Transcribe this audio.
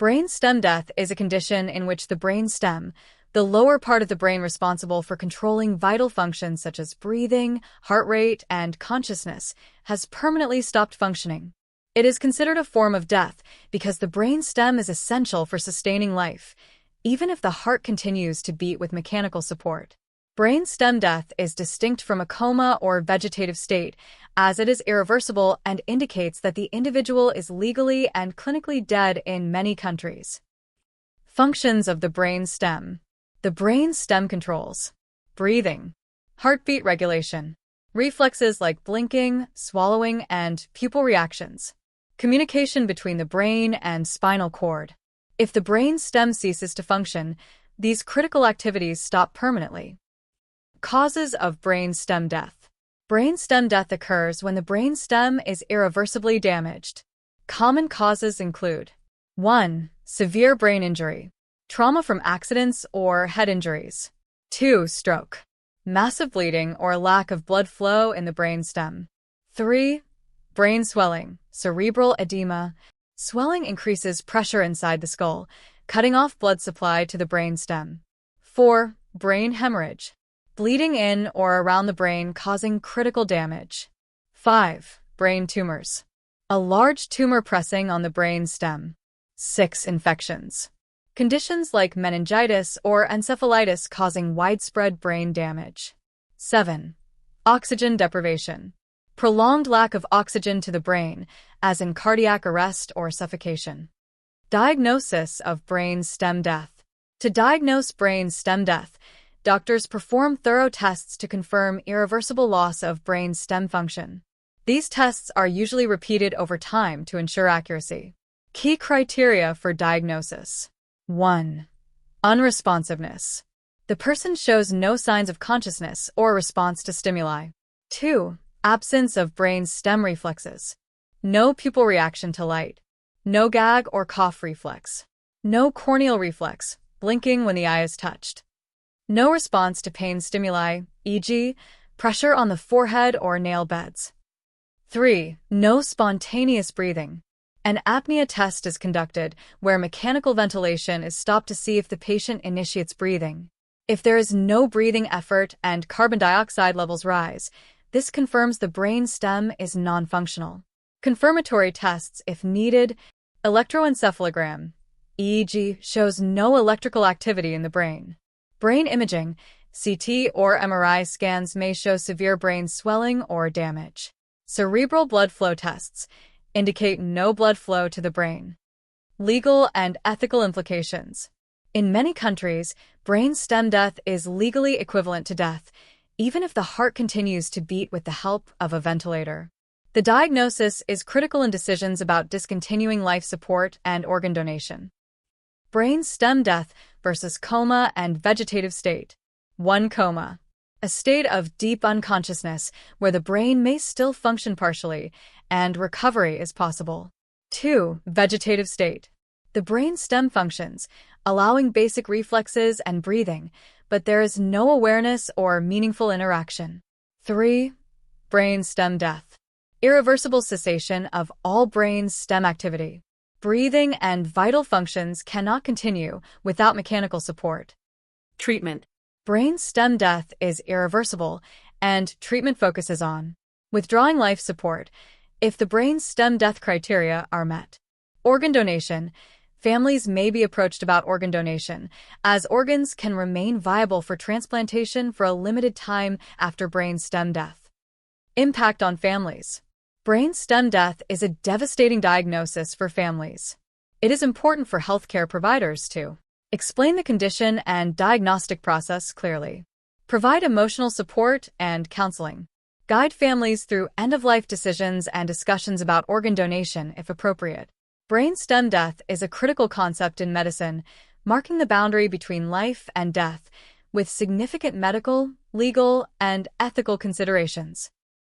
Brain stem death is a condition in which the brain stem, the lower part of the brain responsible for controlling vital functions such as breathing, heart rate, and consciousness, has permanently stopped functioning. It is considered a form of death because the brain stem is essential for sustaining life, even if the heart continues to beat with mechanical support. Brain stem death is distinct from a coma or vegetative state, as it is irreversible and indicates that the individual is legally and clinically dead in many countries. Functions of the brain stem. The brain stem controls breathing, heartbeat regulation, reflexes like blinking, swallowing, and pupil reactions, communication between the brain and spinal cord. If the brain stem ceases to function, these critical activities stop permanently. Causes of brain stem death. Brain stem death occurs when the brain stem is irreversibly damaged. Common causes include 1. Severe brain injury, trauma from accidents or head injuries. 2. Stroke, massive bleeding or lack of blood flow in the brain stem. 3. Brain swelling, cerebral edema. Swelling increases pressure inside the skull, cutting off blood supply to the brain stem. 4. Brain hemorrhage, bleeding in or around the brain causing critical damage. 5. Brain tumors, a large tumor pressing on the brain stem. 6. Infections, conditions like meningitis or encephalitis causing widespread brain damage. 7. Oxygen deprivation, prolonged lack of oxygen to the brain, as in cardiac arrest or suffocation. Diagnosis of brain stem death. To diagnose brain stem death, doctors perform thorough tests to confirm irreversible loss of brain stem function. These tests are usually repeated over time to ensure accuracy. Key criteria for diagnosis. 1. Unresponsiveness. The person shows no signs of consciousness or response to stimuli. 2. Absence of brain stem reflexes. No pupil reaction to light. No gag or cough reflex. No corneal reflex, blinking when the eye is touched. No response to pain stimuli, e.g., pressure on the forehead or nail beds. 3. No spontaneous breathing. An apnea test is conducted where mechanical ventilation is stopped to see if the patient initiates breathing. If there is no breathing effort and carbon dioxide levels rise, this confirms the brain stem is non-functional. Confirmatory tests, if needed. Electroencephalogram, EEG, shows no electrical activity in the brain. Brain imaging, CT or MRI scans may show severe brain swelling or damage. Cerebral blood flow tests indicate no blood flow to the brain. Legal and ethical implications. In many countries, brain stem death is legally equivalent to death, even if the heart continues to beat with the help of a ventilator. The diagnosis is critical in decisions about discontinuing life support and organ donation. Brain stem death versus coma and vegetative state. 1. Coma, a state of deep unconsciousness where the brain may still function partially and recovery is possible. 2. Vegetative state. The brain stem functions, allowing basic reflexes and breathing, but there is no awareness or meaningful interaction. 3. Brain stem death. Irreversible cessation of all brain stem activity. Breathing and vital functions cannot continue without mechanical support. Treatment. Brain stem death is irreversible, and treatment focuses on withdrawing life support if the brain stem death criteria are met. Organ donation. Families may be approached about organ donation, as organs can remain viable for transplantation for a limited time after brain stem death. Impact on families. Brain stem death is a devastating diagnosis for families. It is important for healthcare providers to explain the condition and diagnostic process clearly, provide emotional support and counseling, guide families through end-of-life decisions and discussions about organ donation if appropriate. Brain stem death is a critical concept in medicine, marking the boundary between life and death, with significant medical, legal, and ethical considerations.